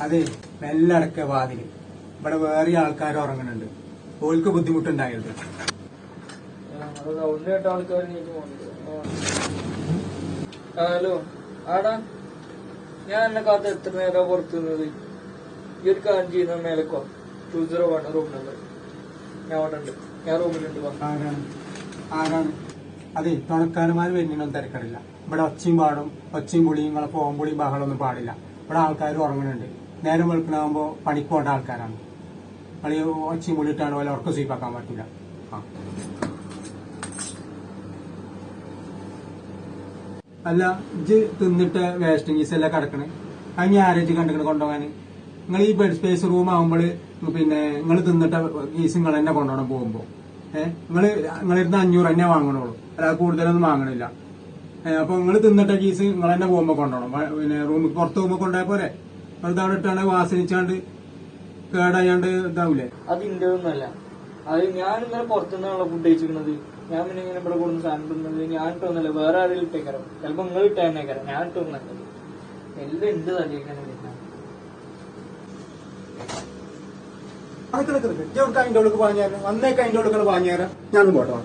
അതെ, മെല്ലെ അടക്ക വാതില്. ഇവിടെ വേറെ ആൾക്കാർ ഉറങ്ങുന്നുണ്ട്. ഓൾക്ക് ബുദ്ധിമുട്ടുണ്ടായത്. ഹലോ, ആടാ, ഞാൻ എന്നെ കാത്ത് എത്ര നേരം പുറത്തു നിന്നത്. ഈ ഒരു കാര്യം ചെയ്യുന്ന മേലക്കോ 201 റൂം നമ്പർ. ഞാൻ അവിടെ ഉണ്ട്, ഞാൻ റൂമിലുണ്ട്. ആരാണ്? അതെ, തുണക്കാരന്മാർ വരുന്നതിനൊന്നും തിരക്കടില്ല. ഇവിടെ ഒച്ചയും പുളിയും നിങ്ങളെ പോകുമ്പുളിയും ബഹളമൊന്നും പാടില്ല. ഇവിടെ ആൾക്കാർ ഉറങ്ങുന്നുണ്ട്. നേരം വെളുക്കണാകുമ്പോ പണിക്ക് പോകേണ്ട ആൾക്കാരാണ്. കളി ഒച്ചയും പുളിയിട്ടാണ് പോലെ ഉറക്കം സ്വീപ്പാക്കാൻ പറ്റില്ല. അല്ല, ഇജ്ജ് തിന്നിട്ട് വേസ്റ്റിംഗ് ഈസ് എല്ലാം കിടക്കണേ. അതിന് ആരേജ് കണ്ടിട്ട് കൊണ്ടുപോകാന്? നിങ്ങൾ ഈ ബെഡ് സ്പേസ് റൂം ആകുമ്പോൾ പിന്നെ നിങ്ങൾ തിന്നിട്ട് ഈസ് നിങ്ങൾ തന്നെ കൊണ്ടുപോകണം പോകുമ്പോ. നിങ്ങളിരുന്ന് 500 തന്നെ വാങ്ങണുള്ളൂ, അല്ലാതെ കൂടുതലൊന്നും വാങ്ങണില്ല. അപ്പൊ നിങ്ങൾ തിന്നിട്ട കീസ് നിങ്ങൾ തന്നെ പോകുമ്പോ കൊണ്ടുപോകണം. പിന്നെ റൂമിൽ പുറത്ത് പോകുമ്പോ കൊണ്ടുപോയ പോരെ. അത് അവിടെ ഇട്ടാണ്ട് വാസനിച്ചാണ്ട് കേടായാണ്ട് ഇതാവൂലേ? അത് ഇന്റെ ഒന്നല്ല. അത് ഞാൻ ഇന്നലെ പുറത്തുനിന്നുള്ള ഫുഡ് കഴിച്ചിരുന്നത്. ഞാൻ പിന്നെ ഇങ്ങനെ ഇവിടെ കൊടുക്കുന്ന സാധനം തിന്നത് ഞാൻ ഇട്ടൊന്നല്ല, വേറെ ആരെങ്കിലും ഇട്ടേക്കാരം. ചിലപ്പോ നിങ്ങൾ ഇട്ടേക്കാരം, ഞാൻ ഇട്ടൊന്നല്ല. എല്ലാം എന്ത് തല്ലിയേക്കാണ്. അതിന്റെ ഉള്ളിൽ പറഞ്ഞുതരാം, വന്നേക്ക് അതിന്റെ ഉള്ളിൽ പറഞ്ഞുതരാം. ഞാനും പോട്ടോ.